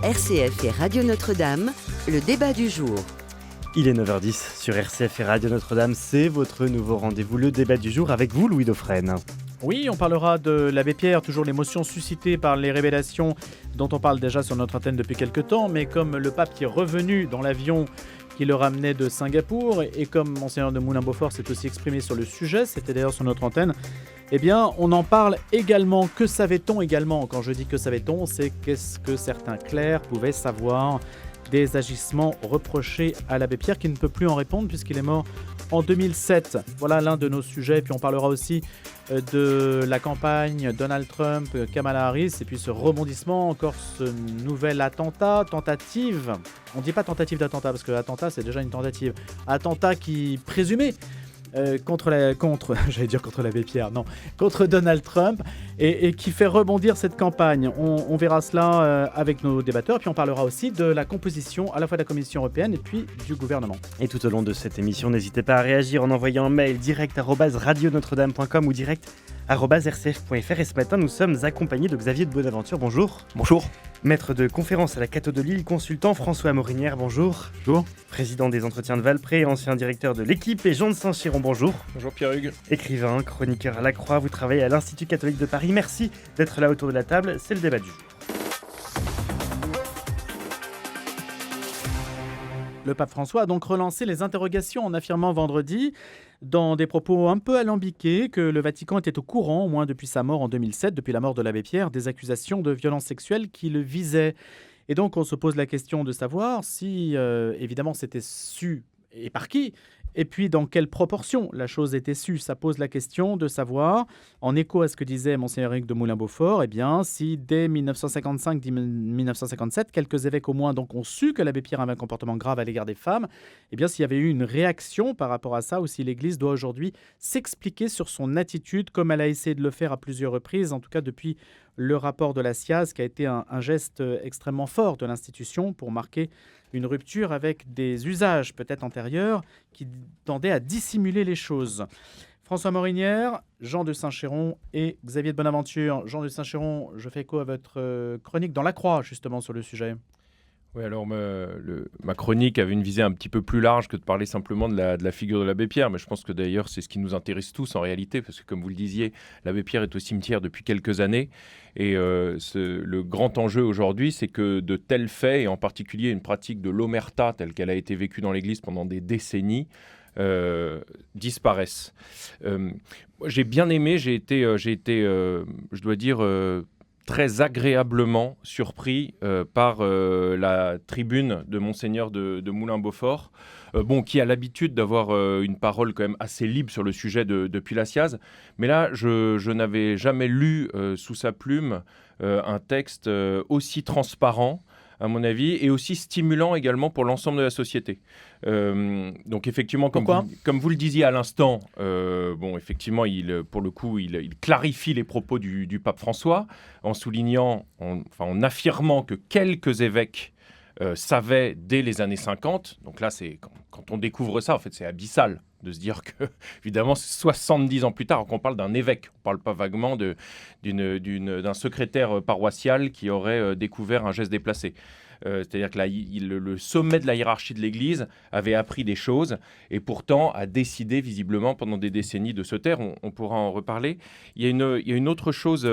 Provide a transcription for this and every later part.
RCF et Radio Notre-Dame, le débat du jour. Il est 9h10 sur RCF et Radio Notre-Dame, c'est votre nouveau rendez-vous, le débat du jour avec vous, Louis Dauphren. Oui, on parlera de l'abbé Pierre, toujours l'émotion suscitée par les révélations dont on parle déjà sur notre antenne depuis quelques temps, mais comme le pape qui est revenu dans l'avion qui le ramenait de Singapour, et comme Monseigneur de Moulin-Beaufort s'est aussi exprimé sur le sujet, c'était d'ailleurs sur notre antenne, eh bien, on en parle également. Que savait-on également? Quand je dis que savait-on, c'est qu'est-ce que certains clercs pouvaient savoir des agissements reprochés à l'abbé Pierre, qui ne peut plus en répondre puisqu'il est mort en 2007. Voilà l'un de nos sujets. Puis on parlera aussi de la campagne Donald Trump, Kamala Harris, et puis ce rebondissement, encore ce nouvel tentative. On ne dit pas tentative d'attentat parce que l'attentat c'est déjà une tentative. Attentat qui présumé contre l'abbé Pierre, non, contre Donald Trump, et qui fait rebondir cette campagne. On verra cela avec nos débatteurs, puis on parlera aussi de la composition à la fois de la Commission européenne et puis du gouvernement. Et tout au long de cette émission, n'hésitez pas à réagir en envoyant un mail direct@radionotre-dame.com ou direct@rcf.fr. Et ce matin, nous sommes accompagnés de Xavier de Bonaventure. Bonjour. Bonjour. Maître de conférence à la Catho de Lille, consultant François Morinière. Bonjour. Bonjour. Président des Entretiens de Valpré, ancien directeur de l'Équipe, et Jean de Saint-Chiron. Bonjour. Bonjour Pierre-Hugues. Écrivain, chroniqueur à la Croix, vous travaillez à l'Institut catholique de Paris. Merci d'être là autour de la table. C'est le débat du jour. Le pape François a donc relancé les interrogations en affirmant vendredi, dans des propos un peu alambiqués, que le Vatican était au courant, au moins depuis sa mort en 2007, depuis la mort de l'abbé Pierre, des accusations de violences sexuelles qui le visaient. Et donc on se pose la question de savoir si, évidemment, c'était su et par qui, et puis dans quelle proportion la chose était sue. Ça pose la question de savoir, en écho à ce que disait Monseigneur Éric de Moulin-Beaufort, eh bien, si dès 1955-1957, quelques évêques au moins donc, ont su que l'abbé Pierre avait un comportement grave à l'égard des femmes, eh bien, s'il y avait eu une réaction par rapport à ça, ou si l'Église doit aujourd'hui s'expliquer sur son attitude, comme elle a essayé de le faire à plusieurs reprises, en tout cas depuis le rapport de la SIAZ, qui a été un geste extrêmement fort de l'institution pour marquer une rupture avec des usages peut-être antérieurs qui tendaient à dissimuler les choses. François Morinière, Jean de Saint-Chiron et Xavier de Bonaventure. Jean de Saint-Chiron, je fais écho à votre chronique dans la Croix, justement, sur le sujet. Oui, alors ma chronique avait une visée un petit peu plus large que de parler simplement de la figure de l'abbé Pierre, mais je pense que d'ailleurs c'est ce qui nous intéresse tous en réalité, parce que comme vous le disiez, l'abbé Pierre est au cimetière depuis quelques années, et le grand enjeu aujourd'hui, c'est que de tels faits, et en particulier une pratique de l'omerta telle qu'elle a été vécue dans l'Église pendant des décennies, disparaissent. J'ai bien aimé, j'ai été je dois dire, très agréablement surpris par la tribune de Monseigneur de Moulin-Beaufort, qui a l'habitude d'avoir une parole quand même assez libre sur le sujet depuis la SIAZ. Mais là, je n'avais jamais lu sous sa plume un texte aussi transparent, à mon avis, et aussi stimulant également pour l'ensemble de la société. Donc effectivement, comme vous le disiez à l'instant, effectivement, pour le coup, il clarifie les propos du pape François en soulignant, en affirmant que quelques évêques savaient dès les années 50. Donc là, quand on découvre ça, en fait, c'est abyssal de se dire que, évidemment, c'est 70 ans plus tard qu'on parle d'un évêque. On ne parle pas vaguement d'un secrétaire paroissial qui aurait découvert un geste déplacé. C'est-à-dire que le sommet de la hiérarchie de l'Église avait appris des choses et pourtant a décidé visiblement pendant des décennies de se taire. On pourra en reparler. Il y a une autre chose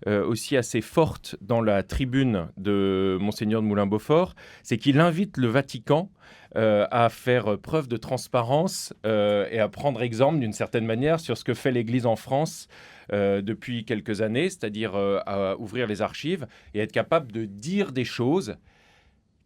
aussi assez forte dans la tribune de Monseigneur de Moulin-Beaufort, c'est qu'il invite le Vatican à faire preuve de transparence et à prendre exemple d'une certaine manière sur ce que fait l'Église en France depuis quelques années, c'est-à-dire à ouvrir les archives et être capable de dire des choses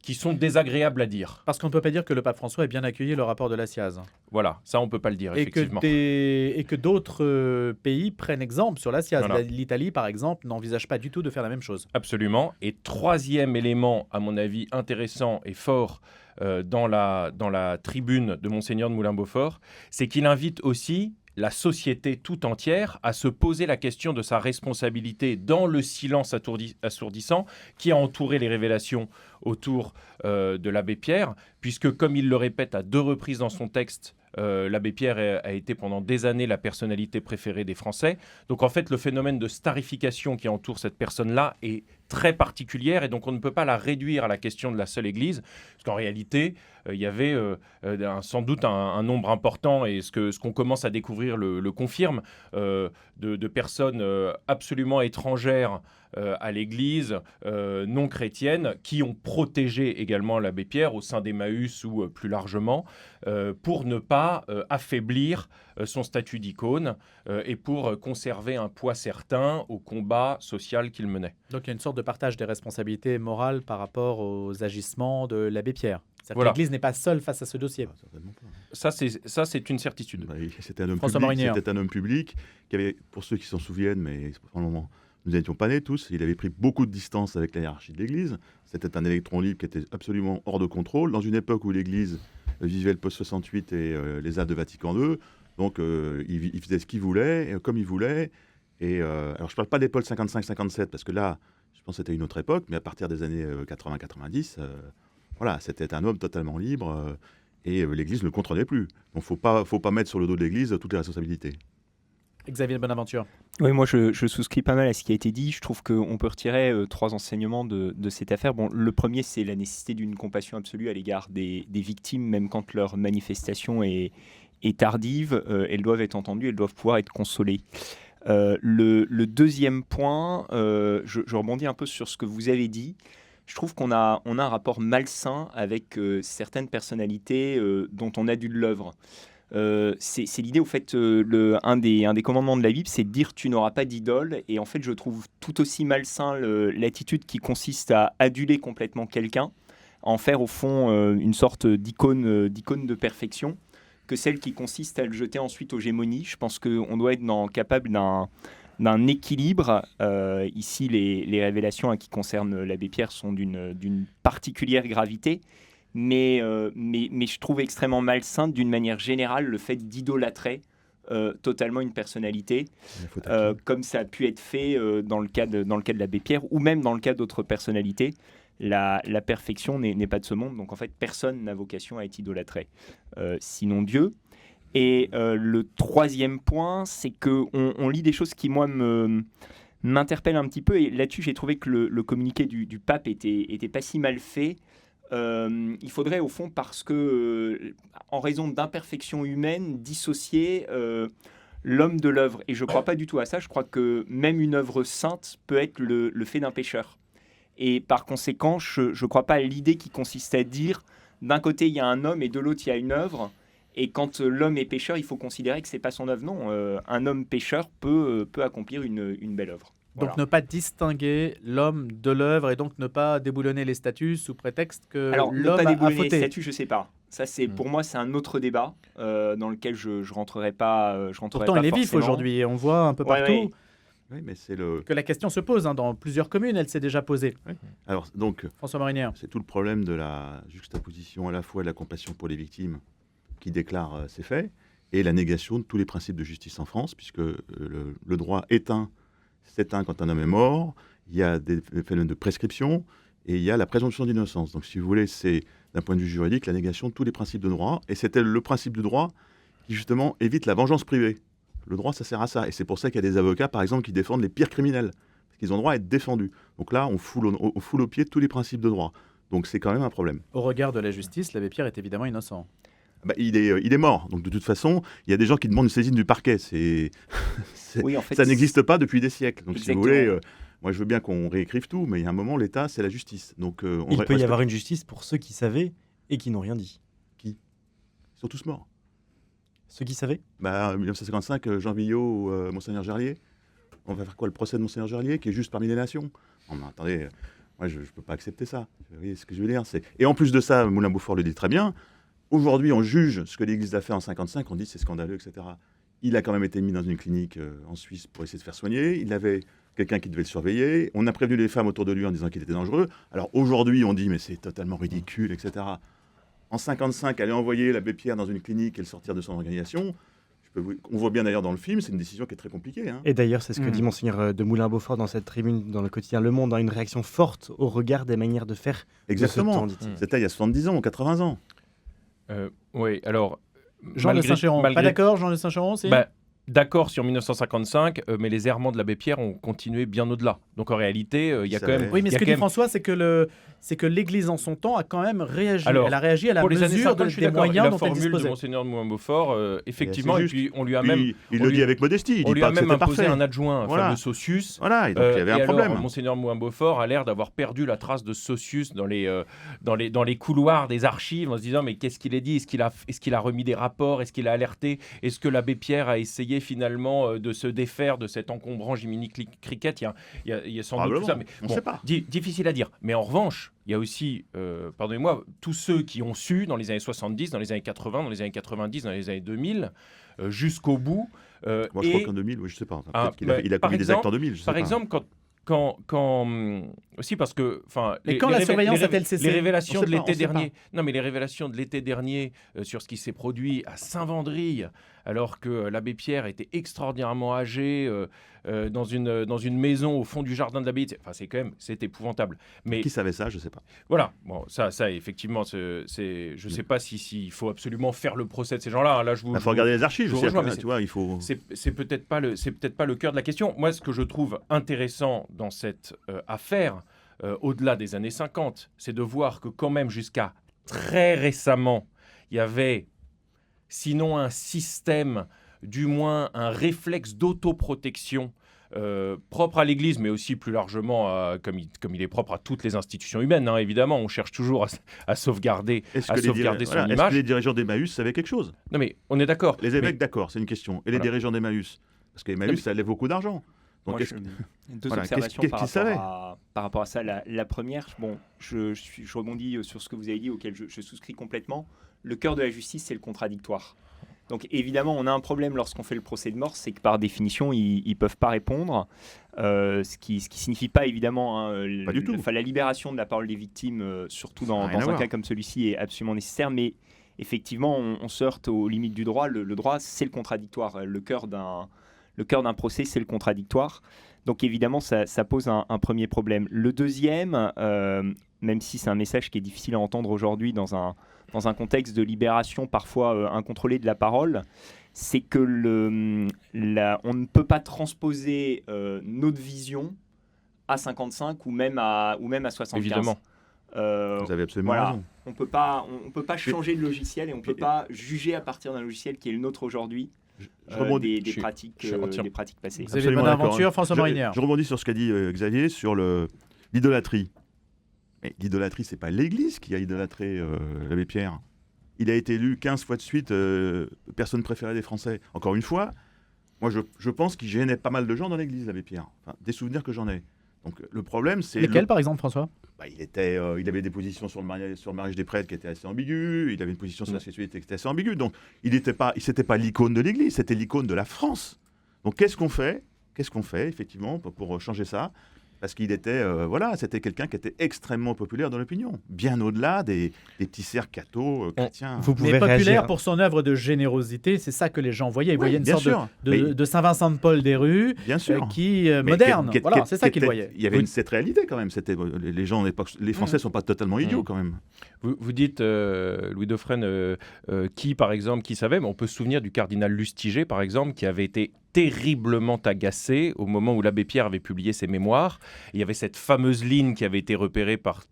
qui sont désagréables à dire. Parce qu'on ne peut pas dire que le pape François ait bien accueilli le rapport de la SIAZ. Voilà, ça on ne peut pas le dire, effectivement. Et que d'autres pays prennent exemple sur la SIAZ. Voilà. L'Italie, par exemple, n'envisage pas du tout de faire la même chose. Absolument. Et troisième élément, à mon avis, intéressant et fort dans la tribune de Monseigneur de Moulin-Beaufort, c'est qu'il invite aussi la société tout entière à se poser la question de sa responsabilité dans le silence assourdissant qui a entouré les révélations autour de l'abbé Pierre, puisque, comme il le répète à 2 reprises dans son texte, l'abbé Pierre a été pendant des années la personnalité préférée des Français. Donc en fait, le phénomène de starification qui entoure cette personne-là est très particulière et donc on ne peut pas la réduire à la question de la seule Église, parce qu'en réalité, il y avait sans doute un nombre important, et ce qu'on commence à découvrir le confirme, de personnes absolument étrangères à l'Église, non chrétienne, qui ont protégé également l'abbé Pierre au sein d'Emmaüs ou plus largement, pour ne pas affaiblir son statut d'icône et pour conserver un poids certain au combat social qu'il menait. Donc il y a une sorte de partage des responsabilités morales par rapport aux agissements de l'abbé Pierre. C'est-à-dire Voilà. que l'Église n'est pas seule face à ce dossier. Ah, certainement pas. Ça, c'est une certitude. Bah, c'était un homme François public. Morinière. C'était un homme public qui avait, pour ceux qui s'en souviennent, mais pour le moment, nous n'étions pas nés tous, il avait pris beaucoup de distance avec la hiérarchie de l'Église. C'était un électron libre qui était absolument hors de contrôle, dans une époque où l'Église vivait le post-68 et les actes de Vatican II. Donc, il faisait ce qu'il voulait, comme il voulait. Et, alors, je ne parle pas d'époque 55-57, parce que là, je pense que c'était une autre époque, mais à partir des années 80-90, voilà, c'était un homme totalement libre et l'Église ne le contrôlait plus. Donc, faut pas mettre sur le dos de l'Église toutes les responsabilités. Xavier Bonaventure. Oui, moi je souscris pas mal à ce qui a été dit. Je trouve qu'on peut retirer 3 enseignements de cette affaire. Bon, le premier, c'est la nécessité d'une compassion absolue à l'égard des victimes, même quand leur manifestation est tardive. Elles doivent être entendues, elles doivent pouvoir être consolées. Le deuxième point, je rebondis un peu sur ce que vous avez dit. Je trouve qu'on a un rapport malsain avec certaines personnalités dont on adule l'œuvre. C'est l'idée, au fait, un des commandements de la Bible, c'est de dire tu n'auras pas d'idole. Et en fait, je trouve tout aussi malsain l'attitude qui consiste à aduler complètement quelqu'un, à en faire au fond une sorte d'icône de perfection, que celle qui consiste à le jeter ensuite aux gémonies. Je pense qu'on doit être capable d'un équilibre. Ici, les révélations qui concernent l'abbé Pierre sont d'une particulière gravité. Mais je trouve extrêmement malsain, d'une manière générale, le fait d'idolâtrer totalement une personnalité, comme ça a pu être fait dans le cas de l'abbé Pierre, ou même dans le cas d'autres personnalités. La perfection n'est pas de ce monde, donc en fait, personne n'a vocation à être idolâtré, sinon Dieu. Et le troisième point, c'est qu'on lit des choses qui, moi, m'interpellent un petit peu, et là-dessus, j'ai trouvé que le communiqué du pape était pas si mal fait. Il faudrait, au fond, parce que, en raison d'imperfections humaines, dissocier l'homme de l'œuvre. Et je ne crois pas du tout à ça. Je crois que même une œuvre sainte peut être le fait d'un pécheur. Et par conséquent, je ne crois pas à l'idée qui consiste à dire, d'un côté, il y a un homme et de l'autre, il y a une œuvre. Et quand l'homme est pécheur, il faut considérer que ce n'est pas son œuvre. Non, un homme pécheur peut accomplir une belle œuvre. Donc ne pas distinguer l'homme de l'œuvre et donc ne pas déboulonner les statuts sous prétexte que Alors, ne l'homme pas a déboulonner les fauté. statuts, je ne sais pas. Ça, pour moi, c'est un autre débat dans lequel je ne rentrerai pas. Pourtant, il est vif aujourd'hui et on voit un peu partout ouais. Oui, mais c'est le. que la question se pose. Dans plusieurs communes, elle s'est déjà posée. Alors, donc, François Morinière. c'est tout le problème de la juxtaposition à la fois de la compassion pour les victimes qui déclarent ces faits et la négation de tous les principes de justice en France, puisque le droit s'éteint quand un homme est mort, il y a des phénomènes de prescription et il y a la présomption d'innocence. Donc, si vous voulez, c'est d'un point de vue juridique la négation de tous les principes de droit, et c'était le principe de droit qui, justement, évite la vengeance privée. Le droit, ça sert à ça, et c'est pour ça qu'il y a des avocats, par exemple, qui défendent les pires criminels, parce qu'ils ont droit à être défendus. Donc là, on foule au pied tous les principes de droit. Donc c'est quand même un problème. Au regard de la justice, l'abbé Pierre est évidemment innocent. Bah, il est mort. Donc de toute façon, il y a des gens qui demandent une saisine du parquet. Oui, en fait, ça n'existe pas depuis des siècles. Donc Exactement. si vous voulez, moi je veux bien qu'on réécrive tout, mais il y a un moment, l'État, c'est la justice. Donc Il peut y avoir une justice pour ceux qui savaient et qui n'ont rien dit. Ils sont tous morts. Ceux qui savaient En 1955, Jean Villot, Monseigneur Gerlier. On va faire quoi, le procès de Monseigneur Gerlier, qui est juste parmi les nations? Non, mais attendez, moi je ne peux pas accepter ça. Vous voyez ce que je veux dire? Et en plus de ça, Moulin-Beaufort le dit très bien. Aujourd'hui, on juge ce que l'Église a fait en 1955, on dit c'est scandaleux, etc. Il a quand même été mis dans une clinique en Suisse pour essayer de se faire soigner. Il avait quelqu'un qui devait le surveiller. On a prévenu les femmes autour de lui en disant qu'il était dangereux. Alors aujourd'hui, on dit mais c'est totalement ridicule, etc. En 1955, aller envoyer l'abbé Pierre dans une clinique et le sortir de son organisation, on voit bien d'ailleurs dans le film, c'est une décision qui est très compliquée. Hein. Et d'ailleurs, c'est ce que dit Monseigneur de Moulin-Beaufort dans cette tribune dans le quotidien Le Monde, une réaction forte au regard des manières de faire. Exactement. De ce temps, dit-il. C'était il y a 70 ans ou 80 ans. Oui, alors... Jean de Saint-Chéron, pas d'accord, Jean de Saint-Chéron aussi d'accord sur 1955, mais les errements de l'abbé Pierre ont continué bien au-delà. Donc en réalité, il y a Ça quand va. même... Oui, mais il y ce a que quand dit même- François, c'est que l'Église en son temps a quand même réagi. Alors, Elle a réagi à la Pour les années mesure 50, je suis des d'accord. moyens La dont elle formule de disposait. Monseigneur de Moulin-Beaufort, effectivement, c'est et juste. puis on lui a Puis, même... il on le lui- dit avec modestie, il On dit lui pas a que même c'était imposé parfait. un adjoint, un Voilà. fameux Saucius. Voilà, et donc il y avait et un alors, problème. Monseigneur Moulin-Beaufort a l'air d'avoir perdu la trace de Saucius dans les couloirs des archives en se disant mais qu'est-ce qu'il a dit ? Est-ce qu'il a remis des rapports ? Est-ce qu'il a alerté ? Est-ce que l'abbé Pierre a essayé finalement de se défaire de cet encombrant Jiminy Cricket ? Il y a sans doute tout ça. Mais, On sait pas. difficile à dire. Mais en revanche, il y a aussi, pardonnez-moi, tous ceux qui ont su dans les années 70, dans les années 80, dans les années 90, dans les années 2000, jusqu'au bout. Moi, je crois qu'en 2000, oui, je sais pas. Peut-être qu'il a par commis des actes en 2000. Je sais Par pas. exemple, quand aussi parce que Mais quand la surveillance a-t-elle cessé ? les révélations On de sait pas, l'été on sait pas. dernier. Non, mais les révélations de l'été dernier sur ce qui s'est produit à Saint-Vendry, alors que l'abbé Pierre était extraordinairement âgé dans une maison au fond du jardin de l'abbaye. Enfin, c'est épouvantable. Mais Qui savait ça, je sais pas. voilà, bon, ça effectivement, je sais pas s'il faut absolument faire le procès de ces gens-là. Hein. Là, Il faut regarder les archives. je aussi, rejoins, après, mais tu vois, il faut. c'est peut-être pas le cœur de la question. Moi, ce que je trouve intéressant dans cette affaire, au-delà des années 50, c'est de voir que quand même jusqu'à très récemment, il y avait, sinon un système, du moins un réflexe d'autoprotection propre à l'Église, mais aussi plus largement, comme il est propre à toutes les institutions humaines. Hein, évidemment, on cherche toujours à sauvegarder, Est-ce à que, sauvegarder son est-ce que image. les dirigeants d'Emmaüs savaient quelque chose? Non, mais on est d'accord. Les évêques, Mais- d'accord, c'est une question. Et les Voilà. dirigeants d'Emmaüs? Parce qu'Emmaüs, Non, mais- ça lève beaucoup d'argent. Donc, Moi, est-ce- deux Voilà, observations qu'est-ce par, qu'il savait par rapport à ça. La première, je rebondis sur ce que vous avez dit, auquel je souscris complètement. Le cœur de la justice, c'est le contradictoire. Donc évidemment, on a un problème lorsqu'on fait le procès de mort, c'est que par définition, ils ne peuvent pas répondre. Ce qui signifie pas évidemment Pas du tout. la libération de la parole des victimes, surtout dans rien à un voir. cas comme celui-ci, est absolument nécessaire. Mais effectivement, on se heurte aux limites du droit. Le droit, c'est le contradictoire. Le cœur d'un procès, c'est le contradictoire. Donc évidemment, ça pose un premier problème. Le deuxième, même si c'est un message qui est difficile à entendre aujourd'hui dans un contexte de libération parfois incontrôlée de la parole, c'est que on ne peut pas transposer notre vision à 55 ou même à 75. Évidemment. Vous avez absolument voilà. raison. On peut pas changer le logiciel et on peut pas juger à partir d'un logiciel qui est le nôtre aujourd'hui Je rebondis. des pratiques passées. Vous avez Absolument bonne d'accord. aventure, François Morinier. Je rebondis sur ce qu'a dit Xavier sur l'idolâtrie. Mais l'idolâtrie, c'est pas l'Église qui a idolâtré l'abbé Pierre. Il a été élu 15 fois de suite personne préférée des Français. Encore une fois, moi je pense qu'il gênait pas mal de gens dans l'Église, l'abbé Pierre. Enfin, des souvenirs que j'en ai. Donc le problème, c'est... Lesquels, par exemple, François ? Il avait des positions sur le mariage des prêtres qui étaient assez ambiguës. Il avait une position sur la sexualité qui était assez ambiguë. Donc c'était pas l'icône de l'Église, c'était l'icône de la France. Donc qu'est-ce qu'on fait effectivement pour changer ça? Parce qu'il était, c'était quelqu'un qui était extrêmement populaire dans l'opinion, bien au-delà des petits cercles cathos chrétiens. Vous pouvez Mais populaire réagir. pour son œuvre de générosité, c'est ça que les gens voyaient. Ils voyaient une bien sorte sûr. de Saint-Vincent de Paul des rues Bien sûr. qui moderne. Voilà, c'est ça qu'ils voyaient. Il y avait cette réalité quand même. C'était les gens, les Français sont pas totalement idiots quand même. Vous dites, Louis Dauphren, qui savait, mais on peut se souvenir du cardinal Lustiger, par exemple, qui avait été terriblement agacé au moment où l'abbé Pierre avait publié ses mémoires. Il y avait cette fameuse ligne qui avait été repérée par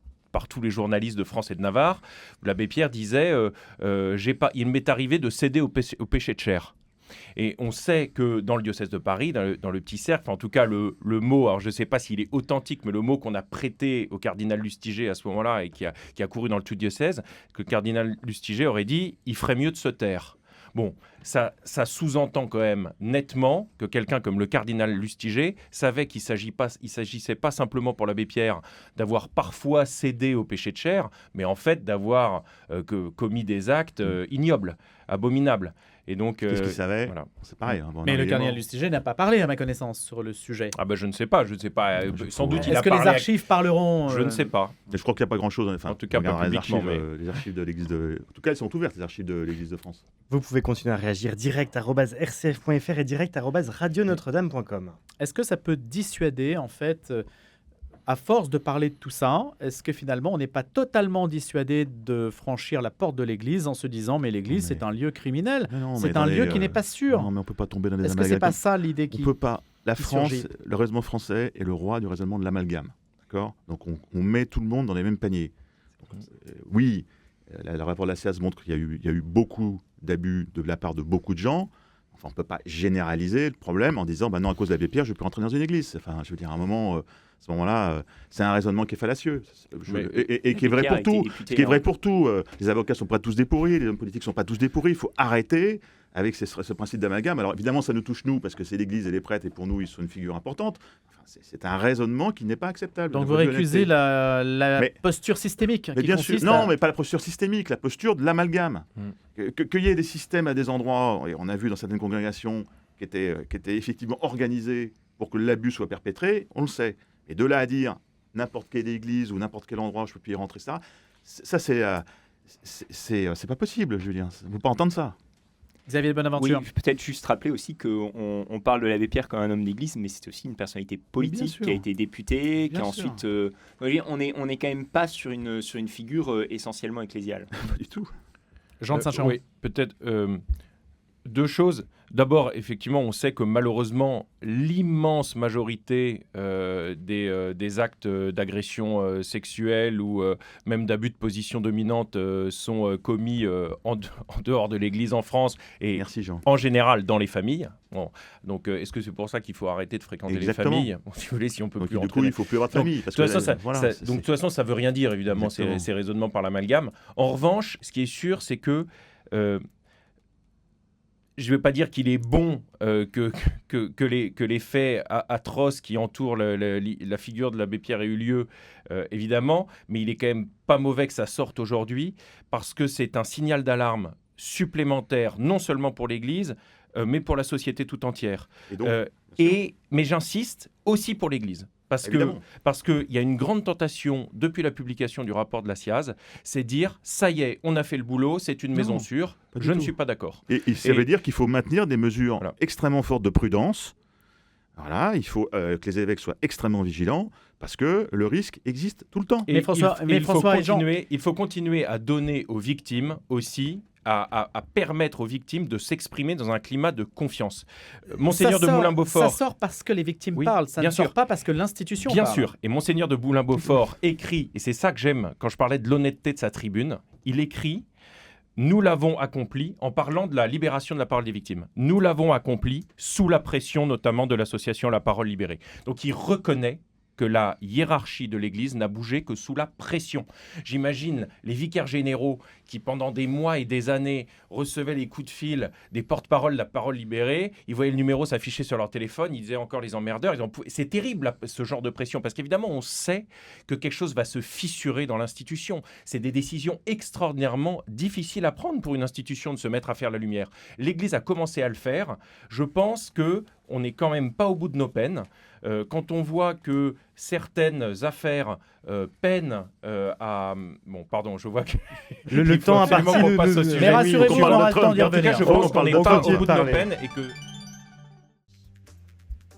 tous les journalistes de France et de Navarre, où l'abbé Pierre disait il m'est arrivé de céder au péché de chair. Et on sait que dans le diocèse de Paris, dans le petit cercle, en tout cas le mot, alors je ne sais pas s'il est authentique, mais le mot qu'on a prêté au cardinal Lustiger à ce moment-là et qui a couru dans le tout diocèse, que le cardinal Lustiger aurait dit « il ferait mieux de se taire ». Bon, ça sous-entend quand même nettement que quelqu'un comme le cardinal Lustiger savait qu'il s'agissait pas simplement pour l'abbé Pierre d'avoir parfois cédé au péché de chair, mais en fait d'avoir commis des actes ignobles, abominables. Et donc, Qu'est-ce qu'il savait? voilà. C'est pareil. Hein, Mais le il est cardinal mort. Lustiger n'a pas parlé, à ma connaissance, sur le sujet. Ah ben je ne sais pas. Sans doute il Est-ce a que parlé. les archives parleront Je ne sais pas. Mais je crois qu'il n'y a pas grand-chose. En tout cas, pas les publiquement, archives, les archives de l'Église de... En tout cas, elles sont ouvertes, les archives de l'Église de France. Vous pouvez continuer à réagir direct@rcf.fr et direct@radionotre-dame.com. Est-ce que ça peut dissuader, en fait, à force de parler de tout ça, est-ce que finalement on n'est pas totalement dissuadé de franchir la porte de l'église en se disant mais l'église c'est un lieu criminel, c'est un lieu qui n'est pas sûr. Non, mais on peut pas tomber dans des Est-ce que amalgames. c'est pas ça l'idée qui... On peut pas. La qui France, surgit. le raisonnement français est le roi du raisonnement de l'amalgame. D'accord ? Donc on met tout le monde dans les mêmes paniers. Donc, oui, le rapport de la SIAZ montre qu'il y a eu beaucoup d'abus de la part de beaucoup de gens. Enfin, on ne peut pas généraliser le problème en disant non, à cause de l'abbé Pierre, je ne peux rentrer dans une église. Enfin, je veux dire, à un moment, à ce moment-là, c'est un raisonnement qui est fallacieux. Et qui est vrai pour tout. Ce qui est vrai pour tout. Les avocats ne sont pas tous des pourris, les hommes politiques ne sont pas tous des pourris. Il faut arrêter avec ce principe d'amalgame. Alors évidemment, ça nous touche nous, parce que c'est l'Église et les prêtres, et pour nous, ils sont une figure importante. Enfin, c'est un raisonnement qui n'est pas acceptable. Donc vous récusez la posture systémique mais qui bien consiste sûr, non, mais pas la posture systémique, la posture de l'amalgame. Qu'il y ait des systèmes à des endroits, et on a vu dans certaines congrégations qui étaient effectivement organisés pour que l'abus soit perpétré, on le sait. Et de là à dire n'importe quelle église ou n'importe quel endroit, je peux plus y rentrer, ça c'est pas possible, je veux dire. Vous ne pouvez pas entendre ça. Xavier Bonaventure. Oui, peut-être juste rappeler aussi qu'on parle de l'abbé Pierre comme un homme d'église, mais c'est aussi une personnalité politique qui a été député, qui a ensuite... on est quand même pas sur une figure essentiellement ecclésiale. Pas du tout. Jean de Saint-Chamond. Oui, peut-être deux choses. D'abord, effectivement, on sait que malheureusement, l'immense majorité des actes d'agression sexuelle ou même d'abus de position dominante sont commis en dehors de l'Église en France et Merci, Jean. en général dans les familles. Bon, donc, est-ce que c'est pour ça qu'il faut arrêter de fréquenter Exactement. les familles ? Si vous voulez, si on peut Donc, plus du rentrer coup, il là- ne faut plus avoir de famille. Parce de toute que, façon, voilà, donc, de toute façon, ça ne veut rien dire, évidemment, ces raisonnements par l'amalgame. En revanche, ce qui est sûr, c'est que je ne vais pas dire qu'il est bon que les faits atroces qui entourent la figure de l'abbé Pierre aient eu lieu, évidemment, mais il est quand même pas mauvais que ça sorte aujourd'hui, parce que c'est un signal d'alarme supplémentaire, non seulement pour l'Église, mais pour la société tout entière. Et donc, Mais j'insiste, aussi pour l'Église. Parce qu'il y a une grande tentation, depuis la publication du rapport de la SIAZ, c'est dire, ça y est, on a fait le boulot, c'est une maison sûre, je ne suis pas d'accord. Et ça veut dire qu'il faut maintenir des mesures extrêmement fortes de prudence. Voilà, il faut que les évêques soient extrêmement vigilants, parce que le risque existe tout le temps. Mais Il faut continuer à donner aux victimes aussi, à permettre aux victimes de s'exprimer dans un climat de confiance. Monseigneur de Moulin-Beaufort... Ça sort parce que les victimes Oui, parlent, ça bien ne sort sûr. pas parce que l'institution Bien parle. sûr. Et Monseigneur de Moulin-Beaufort écrit, et c'est ça que j'aime quand je parlais de l'honnêteté de sa tribune, il écrit « Nous l'avons accompli » en parlant de la libération de la parole des victimes. Nous l'avons accompli sous la pression notamment de l'association La Parole Libérée. Donc il reconnaît que la hiérarchie de l'Église n'a bougé que sous la pression. J'imagine les vicaires généraux qui, pendant des mois et des années, recevaient les coups de fil des porte-paroles de La Parole Libérée. Ils voyaient le numéro s'afficher sur leur téléphone, ils disaient encore les emmerdeurs. C'est terrible, ce genre de pression, parce qu'évidemment, on sait que quelque chose va se fissurer dans l'institution. C'est des décisions extraordinairement difficiles à prendre pour une institution de se mettre à faire la lumière. L'Église a commencé à le faire. Je pense qu'on n'est quand même pas au bout de nos peines. Quand on voit que certaines affaires peinent à... Bon, pardon, je vois que... Le temps a parti. Mais rassurez-vous, on aura le temps d'y En tout cas, revenir. je pense qu'on n'est pas au bout de nos peines et que...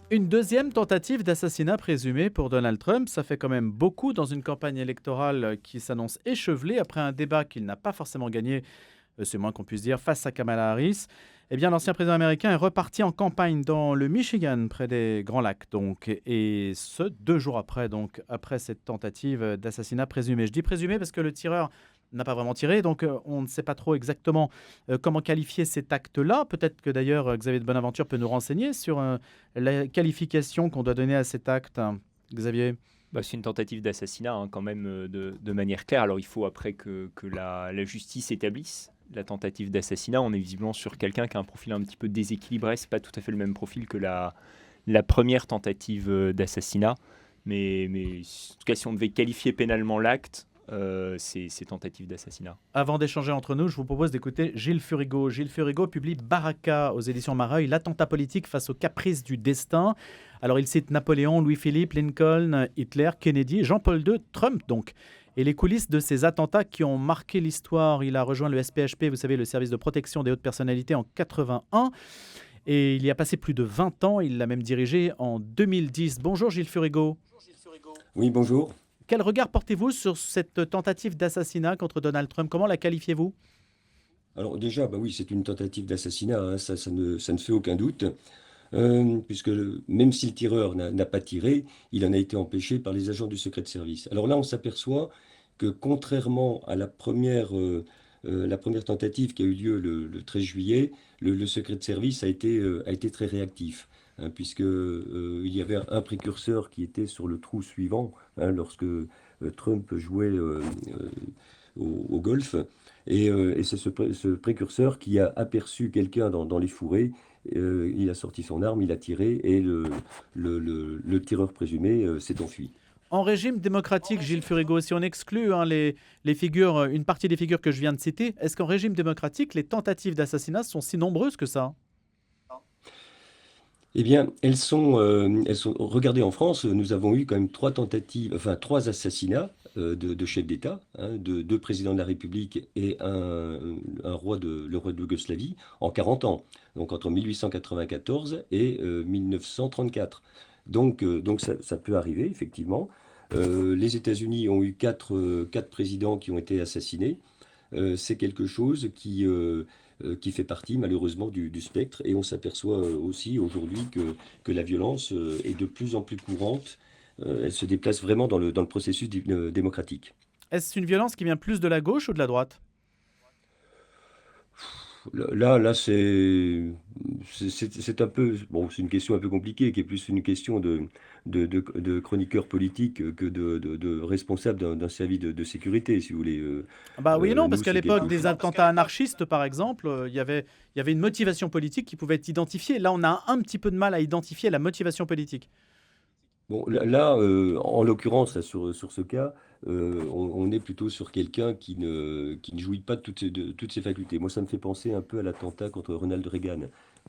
Une deuxième tentative d'assassinat présumé pour Donald Trump, ça fait quand même beaucoup dans une campagne électorale qui s'annonce échevelée après un débat qu'il n'a pas forcément gagné, c'est moins qu'on puisse dire, face à Kamala Harris. Eh bien, l'ancien président américain est reparti en campagne dans le Michigan, près des Grands Lacs, donc, et ce, 2 jours après, donc, après cette tentative d'assassinat présumé. Je dis présumé parce que le tireur n'a pas vraiment tiré, donc on ne sait pas trop exactement comment qualifier cet acte-là. Peut-être que d'ailleurs Xavier de Bonaventure peut nous renseigner sur la qualification qu'on doit donner à cet acte. Xavier ? C'est une tentative d'assassinat quand même de manière claire. Alors il faut après que la justice établisse la tentative d'assassinat. On est visiblement sur quelqu'un qui a un profil un petit peu déséquilibré. C'est pas tout à fait le même profil que la première tentative d'assassinat. Mais en tout cas, si on devait qualifier pénalement l'acte, c'est tentative d'assassinat. Avant d'échanger entre nous, je vous propose d'écouter Gilles Furigo. Gilles Furigo publie Baraka aux éditions Mareuil, l'attentat politique face aux caprices du destin. Alors il cite Napoléon, Louis-Philippe, Lincoln, Hitler, Kennedy, Jean-Paul II, Trump donc. Et les coulisses de ces attentats qui ont marqué l'histoire. Il a rejoint le SPHP, vous savez, le service de protection des hautes personnalités, en 81. Et il y a passé plus de 20 ans. Il l'a même dirigé en 2010. Bonjour Gilles Furigo. Oui, bonjour. Quel regard portez-vous sur cette tentative d'assassinat contre Donald Trump? Comment la qualifiez-vous? Alors déjà, bah oui, c'est une tentative d'assassinat, hein, ça ne fait aucun doute, puisque même si le tireur n'a pas tiré, il en a été empêché par les agents du secret de service. Alors là, on s'aperçoit que contrairement à la première tentative qui a eu lieu le 13 juillet, le secret de service a été très réactif, hein, puisque il y avait un précurseur qui était sur le trou suivant, hein, lorsque Trump jouait au golf. Et c'est ce précurseur qui a aperçu quelqu'un dans les fourrés. Il a sorti son arme, il a tiré et le tireur présumé s'est enfui. En régime démocratique, Gilles Furigo, si on exclut les figures, une partie des figures que je viens de citer, est-ce qu'en régime démocratique, les tentatives d'assassinat sont si nombreuses que ça? Eh bien, elles sont. Regardez, en France, nous avons eu quand même trois assassinats de chefs d'État, hein, de deux présidents de la République et le roi de Yougoslavie en 40 ans, donc entre 1894 et 1934. Donc ça peut arriver, effectivement. Les États-Unis ont eu quatre présidents qui ont été assassinés. C'est quelque chose qui fait partie malheureusement du spectre, et on s'aperçoit aussi aujourd'hui que la violence est de plus en plus courante. Elle se déplace vraiment dans le processus démocratique. Est-ce une violence qui vient plus de la gauche ou de la droite? Là, c'est un peu, bon, c'est une question un peu compliquée, qui est plus une question de chroniqueur politique que de responsable d'un service de sécurité, si vous voulez. Ah bah oui et non, parce Nous, qu'à c'est l'époque quelque des chose. attentats anarchistes, par exemple, il y avait une motivation politique qui pouvait être identifiée. Là, on a un petit peu de mal à identifier la motivation politique. Bon, en l'occurrence, là, sur ce cas, on est plutôt sur quelqu'un qui ne jouit pas de toutes ses facultés. Moi, ça me fait penser un peu à l'attentat contre Ronald Reagan.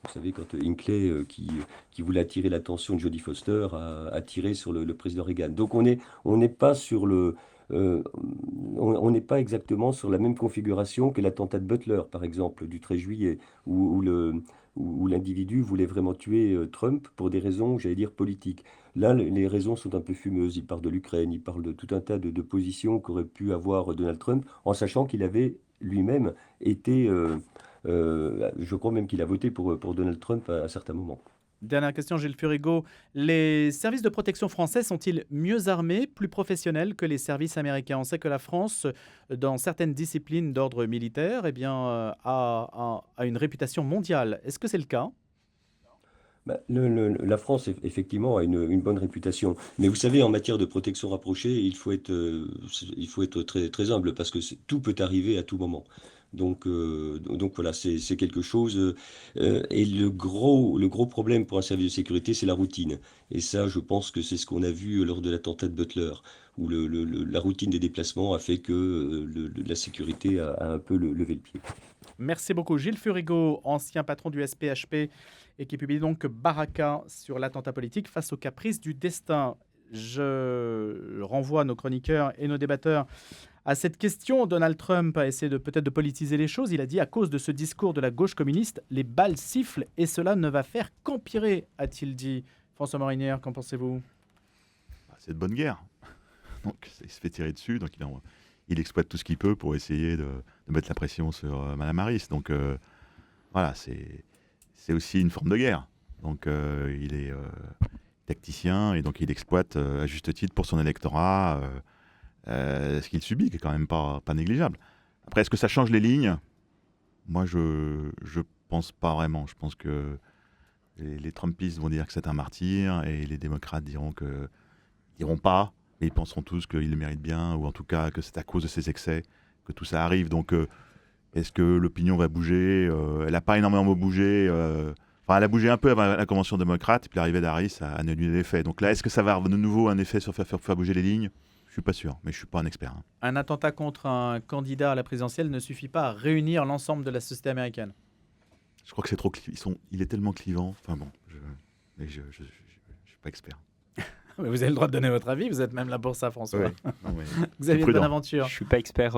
Vous savez, quand Hinckley, qui voulait attirer l'attention de Jodie Foster, a tiré sur le président Reagan. Donc, on n'est pas sur euh, on n'est pas exactement sur la même configuration que l'attentat de Butler, par exemple, du 13 juillet, où l'individu voulait vraiment tuer Trump pour des raisons, j'allais dire, politiques. Là, les raisons sont un peu fumeuses. Il parle de l'Ukraine, il parle de tout un tas de positions qu'aurait pu avoir Donald Trump, en sachant qu'il avait lui-même été, je crois même qu'il a voté pour Donald Trump à certains moments. Dernière question, Gilles Furigo. Les services de protection français sont-ils mieux armés, plus professionnels que les services américains? On sait que la France, dans certaines disciplines d'ordre militaire, eh bien, a une réputation mondiale. Est-ce que c'est le cas? Bah, la France, effectivement, a une bonne réputation. Mais vous savez, en matière de protection rapprochée, il faut être très, très humble, parce que tout peut arriver à tout moment. Donc voilà, c'est quelque chose. Et le gros problème pour un service de sécurité, c'est la routine. Et ça, je pense que c'est ce qu'on a vu lors de l'attentat de Butler, où la routine des déplacements a fait que la sécurité a un peu levé le pied. Merci beaucoup. Gilles Furigo, ancien patron du SPHP et qui publie donc Baraka sur l'attentat politique face aux caprices du destin. Je renvoie nos chroniqueurs et nos débatteurs à cette question. Donald Trump a essayé peut-être de politiser les choses. Il a dit, à cause de ce discours de la gauche communiste, les balles sifflent et cela ne va faire qu'empirer, a-t-il dit. François Morinière, qu'en pensez-vous? C'est de bonne guerre. Donc il se fait tirer dessus, donc il exploite tout ce qu'il peut pour essayer de mettre la pression sur Madame Harris. Donc voilà, c'est aussi une forme de guerre. Donc il est tacticien et donc il exploite à juste titre pour son électorat ce qu'il subit, qui est quand même pas négligeable. Après, est-ce que ça change les lignes? Moi, je pense pas vraiment. Je pense que les Trumpistes vont dire que c'est un martyr et les démocrates diront pas, mais ils penseront tous qu'il le mérite bien, ou en tout cas que c'est à cause de ses excès que tout ça arrive. Donc est-ce que l'opinion va bouger? Elle n'a pas énormément bougé. Enfin, elle a bougé un peu avant la convention démocrate, puis l'arrivée d'Harris a annulé l'effet. Donc là, est-ce que ça va avoir de nouveau un effet sur faire bouger les lignes? Je suis pas sûr, mais je suis pas un expert. Hein. Un attentat contre un candidat à la présidentielle ne suffit pas à réunir l'ensemble de la société américaine. Je crois que c'est trop il est tellement clivant. Enfin bon, je suis pas expert. Mais vous avez le droit de donner votre avis, vous êtes même là pour ça, François. Ouais. Non, mais Vous avez une bonne aventure. Je suis pas expert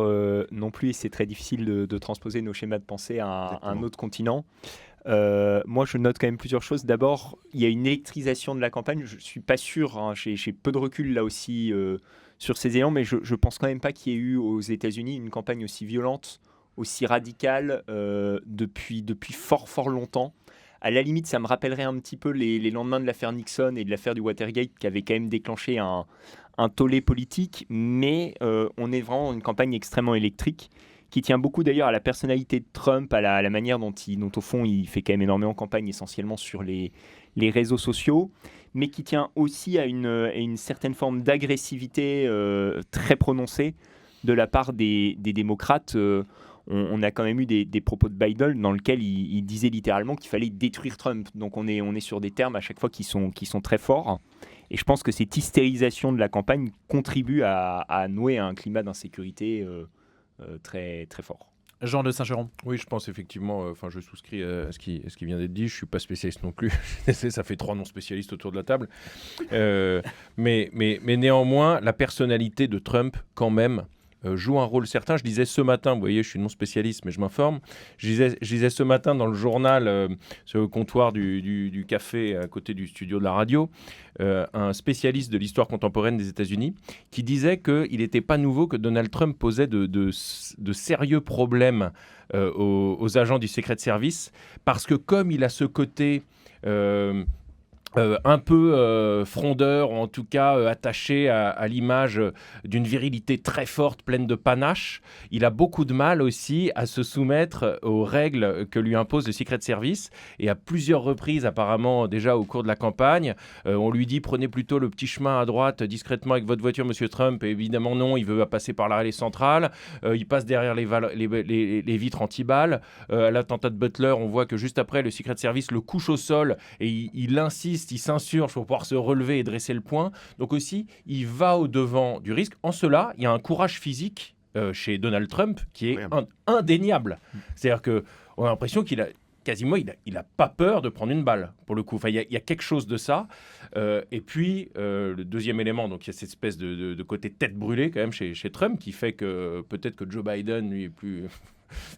non plus, et c'est très difficile de transposer nos schémas de pensée à un autre continent. Moi, je note quand même plusieurs choses. D'abord, il y a une électrisation de la campagne. Je ne suis pas sûr, hein, j'ai peu de recul là aussi sur ces éléments, mais je ne pense quand même pas qu'il y ait eu aux États-Unis une campagne aussi violente, aussi radicale depuis fort longtemps. À la limite, ça me rappellerait un petit peu les lendemains de l'affaire Nixon et de l'affaire du Watergate qui avait quand même déclenché un tollé politique, mais on est vraiment dans une campagne extrêmement électrique qui tient beaucoup d'ailleurs à la personnalité de Trump, à la manière dont au fond il fait quand même énormément campagne essentiellement sur les réseaux sociaux, mais qui tient aussi à une certaine forme d'agressivité très prononcée de la part des démocrates. On a quand même eu des propos de Biden dans lesquels il disait littéralement qu'il fallait détruire Trump. Donc on est sur des termes à chaque fois qui sont très forts. Et je pense que cette hystérisation de la campagne contribue à nouer un climat d'insécurité très, très fort. Jean de Saint-Chéron. Oui, je pense effectivement, je souscris à ce qui vient d'être dit. Je ne suis pas spécialiste non plus. Ça fait 3 non-spécialistes autour de la table. Mais néanmoins, la personnalité de Trump, quand même, joue un rôle certain. Je disais ce matin, vous voyez, je suis non spécialiste, mais je m'informe. Je disais ce matin dans le journal, sur le comptoir du café à côté du studio de la radio, un spécialiste de l'histoire contemporaine des États-Unis qui disait qu'il n'était pas nouveau que Donald Trump posait de sérieux problèmes aux agents du Secret Service, parce que comme il a ce côté un peu frondeur, ou en tout cas attaché à l'image d'une virilité très forte, pleine de panache, il a beaucoup de mal aussi à se soumettre aux règles que lui impose le Secret Service. Et à plusieurs reprises, apparemment déjà au cours de la campagne, on lui dit prenez plutôt le petit chemin à droite discrètement avec votre voiture, monsieur Trump. Et évidemment non, il veut passer par l'allée centrale. Il passe derrière les vitres anti-balles. À l'attentat de Butler, on voit que juste après, le Secret Service le couche au sol et il insiste, il s'insurge pour pouvoir se relever et dresser le poing. Donc aussi, il va au-devant du risque. En cela, il y a un courage physique chez Donald Trump qui est indéniable. C'est-à-dire qu'on a l'impression qu'il a quasiment, il n'a pas peur de prendre une balle, pour le coup. Enfin, il y a quelque chose de ça. Et puis, le deuxième élément, donc il y a cette espèce de côté tête brûlée quand même chez Trump, qui fait que peut-être que Joe Biden, lui,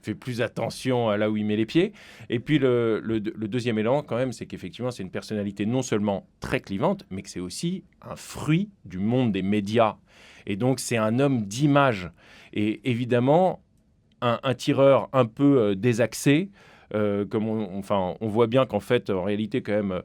fait plus attention à là où il met les pieds. Et puis, le deuxième élément, quand même, c'est qu'effectivement, c'est une personnalité non seulement très clivante, mais que c'est aussi un fruit du monde des médias. Et donc, c'est un homme d'image. Et évidemment, un tireur un peu désaxé, comme on voit bien qu'en fait, en réalité, quand même,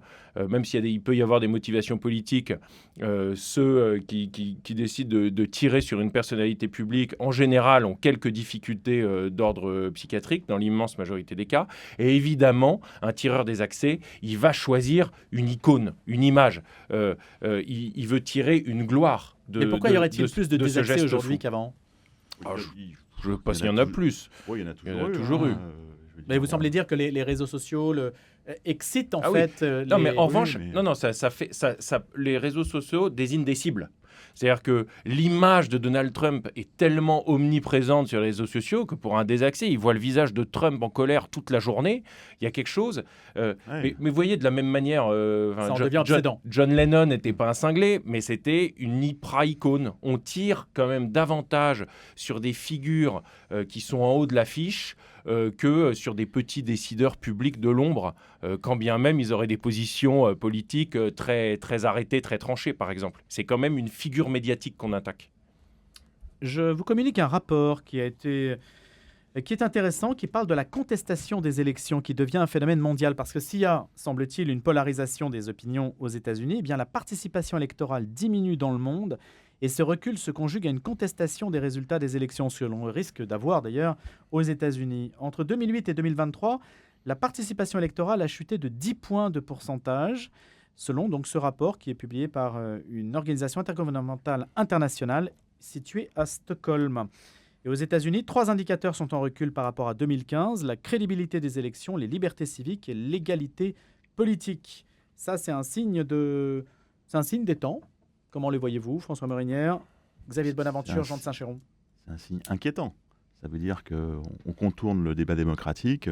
même il peut y avoir des motivations politiques, ceux qui décident de tirer sur une personnalité publique, en général, ont quelques difficultés d'ordre psychiatrique, dans l'immense majorité des cas. Et évidemment, un tireur désaxé, il va choisir une icône, une image. Il veut tirer une gloire. Mais pourquoi y aurait-il plus de désaxés aujourd'hui qu'avant ? Je ne sais pas s'il y en a plus. Oui, il y en a toujours eu. Mais vous semblez dire que les réseaux sociaux excitent en fait. Non, mais en revanche, les réseaux sociaux désignent des cibles. C'est-à-dire que l'image de Donald Trump est tellement omniprésente sur les réseaux sociaux que pour un désaxé, il voit le visage de Trump en colère toute la journée. Il y a quelque chose. Mais vous voyez, de la même manière, John Lennon n'était pas un cinglé, mais c'était une hyper-icône. On tire quand même davantage sur des figures qui sont en haut de l'affiche que sur des petits décideurs publics de l'ombre, quand bien même ils auraient des positions politiques très, très arrêtées, très tranchées, par exemple. C'est quand même une figure médiatique qu'on attaque. Je vous communique un rapport qui est intéressant, qui parle de la contestation des élections, qui devient un phénomène mondial. Parce que s'il y a, semble-t-il, une polarisation des opinions aux États-Unis, eh bien la participation électorale diminue dans le monde. Et ce recul se conjugue à une contestation des résultats des élections, ce que l'on risque d'avoir d'ailleurs aux États-Unis. Entre 2008 et 2023, la participation électorale a chuté de 10 points de pourcentage, selon donc ce rapport qui est publié par une organisation intergouvernementale internationale située à Stockholm. Et aux États-Unis, 3 indicateurs sont en recul par rapport à 2015, la crédibilité des élections, les libertés civiques et l'égalité politique. Ça, c'est un signe des temps. Comment les voyez-vous, François Morinière, Xavier de Bonaventure, Jean de Saint-Chéron ? C'est un signe inquiétant. Ça veut dire qu'on contourne le débat démocratique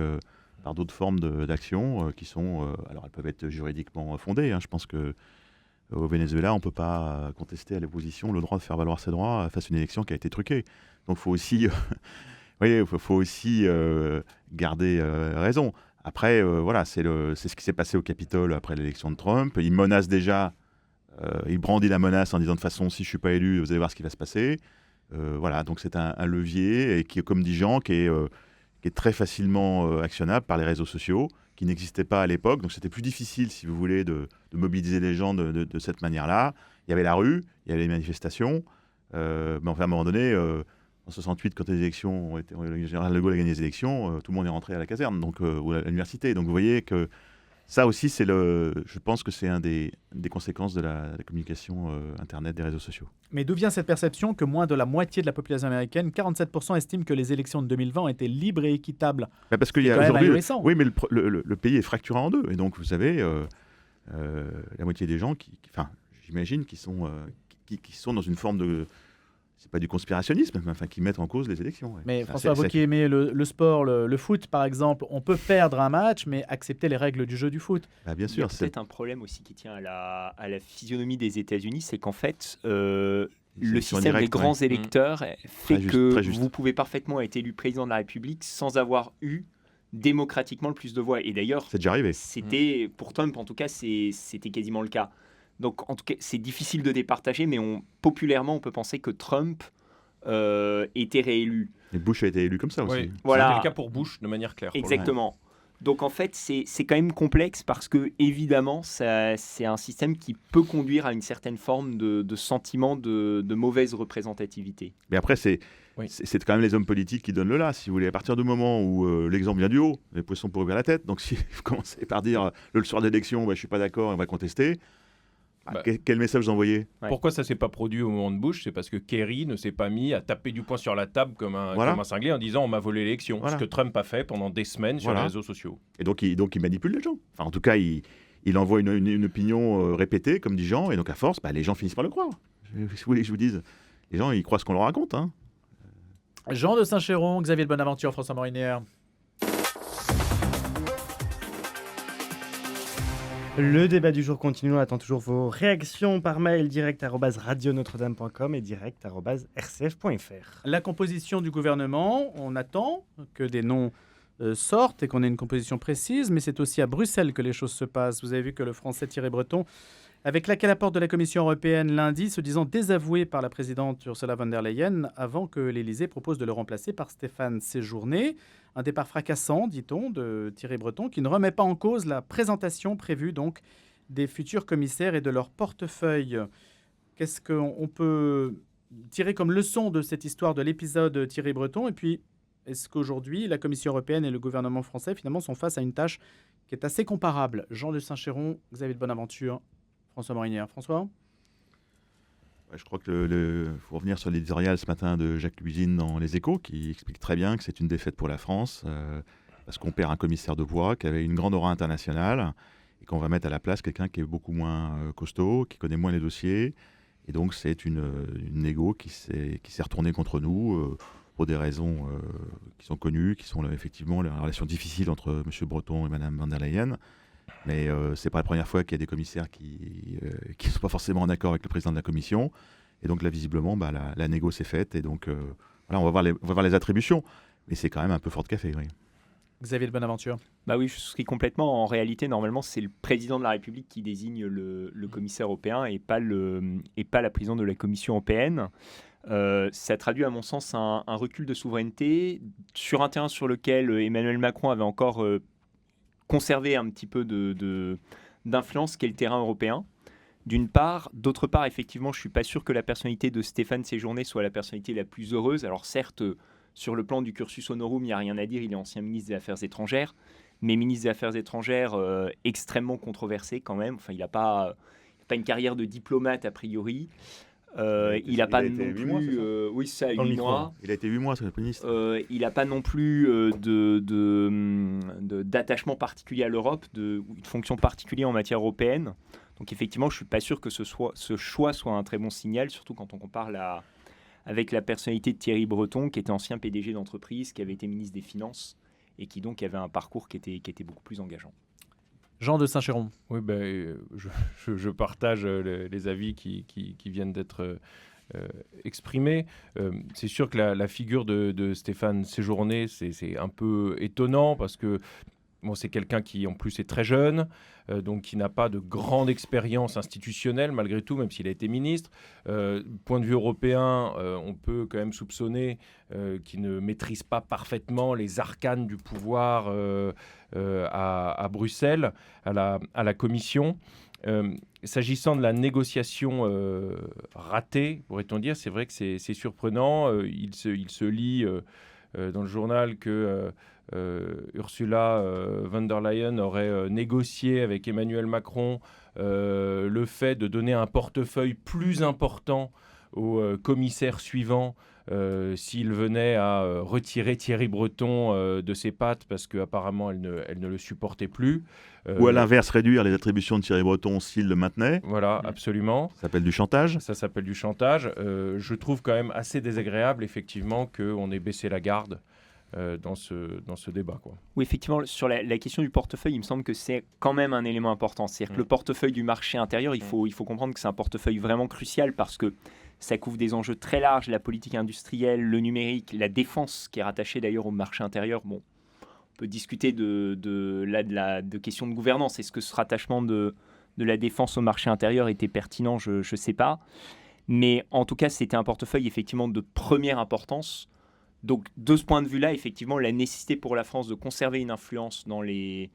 par d'autres formes d'action qui sont... alors, elles peuvent être juridiquement fondées. Je pense qu'au Venezuela, on ne peut pas contester à l'opposition le droit de faire valoir ses droits face à une élection qui a été truquée. Donc, il faut aussi garder raison. Après, voilà, c'est ce qui s'est passé au Capitole après l'élection de Trump. Il menace déjà, il brandit la menace en disant de toute façon, si je ne suis pas élu, vous allez voir ce qui va se passer. Voilà, donc c'est un levier et qui, comme dit Jean, qui est très facilement actionnable par les réseaux sociaux, qui n'existait pas à l'époque. Donc c'était plus difficile, si vous voulez, de mobiliser les gens de cette manière-là. Il y avait la rue, il y avait les manifestations, mais enfin, à un moment donné, en 68, quand les élections le général de Gaulle a gagné les élections, tout le monde est rentré à la caserne, donc, ou à l'université. Donc vous voyez que ça aussi, je pense que c'est un des conséquences de la communication Internet, des réseaux sociaux. Mais d'où vient cette perception que moins de la moitié de la population américaine, 47%, estiment que les élections de 2020 ont été libres et équitables? Parce qu'il y C'est a quand même aujourd'hui, ahurissant. oui, mais le pays est fracturé en deux, et donc vous savez, la moitié des gens, j'imagine, qui sont dans une forme de, c'est pas du conspirationnisme, mais enfin, qui mettent en cause les élections. Ouais. Mais Ça, François, vous qui aimez le sport, le foot par exemple, on peut perdre un match, mais accepter les règles du jeu du foot. Bien Il y a sûr, peut-être un problème aussi qui tient à la physionomie des États-Unis, c'est qu'en fait, le sélection système des directe, grands ouais. électeurs fait Très juste, que très juste. vous pouvez parfaitement être élu président de la République sans avoir eu démocratiquement le plus de voix. Et d'ailleurs, c'est déjà arrivé. c'était, pour Trump en tout cas, c'était quasiment le cas. Donc en tout cas, c'est difficile de départager, mais populairement, on peut penser que Trump était réélu. Et Bush a été élu comme ça aussi. Oui, Voilà. c'était le cas pour Bush de manière claire. pour le coup. Exactement. Donc en fait, c'est quand même complexe parce que évidemment, c'est un système qui peut conduire à une certaine forme de sentiment de mauvaise représentativité. Mais après, c'est Oui. quand même les hommes politiques qui donnent le là, si vous voulez. À partir du moment où l'exemple vient du haut, les poissons pour ouvrir la tête. Donc si vous commencez par dire le soir d'élection, je ne suis pas d'accord, on va contester, quel message vous envoyez? Ouais. Pourquoi ça s'est pas produit au moment de Bush? C'est parce que Kerry ne s'est pas mis à taper du poing sur la table comme un cinglé en disant on m'a volé l'élection. Voilà. Ce que Trump a fait pendant des semaines sur les réseaux sociaux. Et donc il manipule les gens. Enfin, en tout cas, il envoie une opinion répétée, comme dit Jean, et donc à force, les gens finissent par le croire. Si vous voulez que je vous dise, les gens, ils croient ce qu'on leur raconte. Hein. Jean de Saint-Chéron, Xavier de Bonaventure, François Morinière. Le débat du jour continue, on attend toujours vos réactions par mail direct@radionotre-dame.com et direct@rcf.fr. La composition du gouvernement, on attend que des noms sortent et qu'on ait une composition précise, mais c'est aussi à Bruxelles que les choses se passent. Vous avez vu que le Français Thierry Breton avait claqué la porte de la Commission européenne lundi, se disant désavoué par la présidente Ursula von der Leyen avant que l'Élysée propose de le remplacer par Stéphane Séjourné. Un départ fracassant, dit-on, de Thierry Breton, qui ne remet pas en cause la présentation prévue donc des futurs commissaires et de leur portefeuille. Qu'est-ce qu'on peut tirer comme leçon de cette histoire de l'épisode Thierry Breton? Et puis, est-ce qu'aujourd'hui, la Commission européenne et le gouvernement français, finalement, sont face à une tâche qui est assez comparable? Jean de Saint-Chéron, Xavier de Bonaventure, François Morinière. François? Je crois que faut revenir sur l'éditorial ce matin de Jacques Luzine dans Les Échos, qui explique très bien que c'est une défaite pour la France, parce qu'on perd un commissaire de poids qui avait une grande aura internationale, et qu'on va mettre à la place quelqu'un qui est beaucoup moins costaud, qui connaît moins les dossiers. Et donc c'est une négo qui s'est retournée contre nous pour des raisons qui sont connues, qui sont effectivement la relation difficile entre M. Breton et Mme von der Leyen. Mais c'est pas la première fois qu'il y a des commissaires qui ne sont pas forcément en accord avec le président de la commission. Et donc là, visiblement, la négo s'est faite. Et donc, voilà, on va voir les attributions. Mais c'est quand même un peu fort de café, oui. Xavier de Bonaventure. Bah oui, je souscris complètement. En réalité, normalement, c'est le président de la République qui désigne le commissaire européen et pas la présidente de la Commission européenne. Ça traduit, à mon sens, un recul de souveraineté sur un terrain sur lequel Emmanuel Macron avait encore conservé un petit peu d'influence, qui est le terrain européen. D'une part. D'autre part, effectivement, je ne suis pas sûr que la personnalité de Stéphane Séjourné soit la personnalité la plus heureuse. Alors certes, sur le plan du cursus honorum, il n'y a rien à dire, il est ancien ministre des Affaires étrangères, mais ministre des Affaires étrangères extrêmement controversé quand même. Enfin, il n'a pas une carrière de diplomate a priori. Il n'a pas non plus... oui, ça, 8 mois. Il a été 8 mois, c'est le ministre. Il n'a pas non plus d'attachement particulier à l'Europe, une fonction particulière en matière européenne. Donc effectivement, je ne suis pas sûr que ce choix soit un très bon signal, surtout quand on compare avec la personnalité de Thierry Breton, qui était ancien PDG d'entreprise, qui avait été ministre des Finances, et qui donc avait un parcours qui était beaucoup plus engageant. Jean de Saint-Chéron. Oui, je partage les avis qui viennent d'être exprimés. C'est sûr que la figure de Stéphane Séjourné, c'est un peu étonnant parce que Bon, c'est quelqu'un qui, en plus, est très jeune, donc qui n'a pas de grande expérience institutionnelle, malgré tout, même s'il a été ministre. Point de vue européen, on peut quand même soupçonner qu'il ne maîtrise pas parfaitement les arcanes du pouvoir à Bruxelles, à la Commission. S'agissant de la négociation ratée, pourrait-on dire, c'est vrai que c'est surprenant. Il se lit dans le journal que Ursula von der Leyen aurait négocié avec Emmanuel Macron le fait de donner un portefeuille plus important au commissaire suivant s'il venait à retirer Thierry Breton de ses pattes parce qu'apparemment elle ne le supportait plus. Ou à l'inverse, réduire les attributions de Thierry Breton s'il le maintenait. Voilà, absolument. Ça s'appelle du chantage. Ça s'appelle du chantage. Je trouve quand même assez désagréable, effectivement, qu'on ait baissé la garde dans ce débat, quoi. Oui, effectivement, sur la question du portefeuille, il me semble que c'est quand même un élément important. C'est-à-dire que le portefeuille du marché intérieur, il faut comprendre que c'est un portefeuille vraiment crucial parce que ça couvre des enjeux très larges, la politique industrielle, le numérique, la défense, qui est rattachée d'ailleurs au marché intérieur. Bon, on peut discuter de questions de gouvernance. Est-ce que ce rattachement de la défense au marché intérieur était pertinent ? Je ne sais pas. Mais en tout cas, c'était un portefeuille effectivement de première importance. Donc, de ce point de vue-là, effectivement, la nécessité pour la France de conserver une influence dans les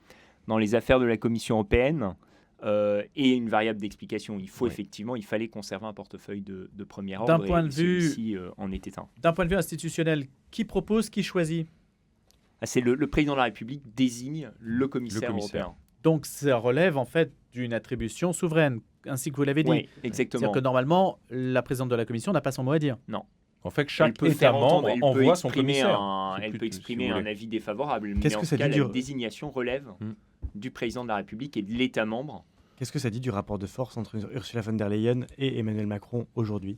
affaires de la Commission européenne et une variable d'explication. Il fallait conserver un portefeuille de premier ordre. D'un point de vue, celui-ci en était un. D'un point de vue institutionnel, qui propose, qui choisit ? C'est le président de la République désigne le commissaire européen. Donc, ça relève en fait d'une attribution souveraine, ainsi que vous l'avez dit. Oui, exactement. C'est-à-dire que normalement, la présidente de la Commission n'a pas son mot à dire. Non. En fait, chaque État membre envoie son commissaire. Elle peut exprimer un avis défavorable, Qu'est-ce mais en que tout ça cas, dit la désignation relève du président de la République et de l'État membre. Qu'est-ce que ça dit du rapport de force entre Ursula von der Leyen et Emmanuel Macron aujourd'hui ?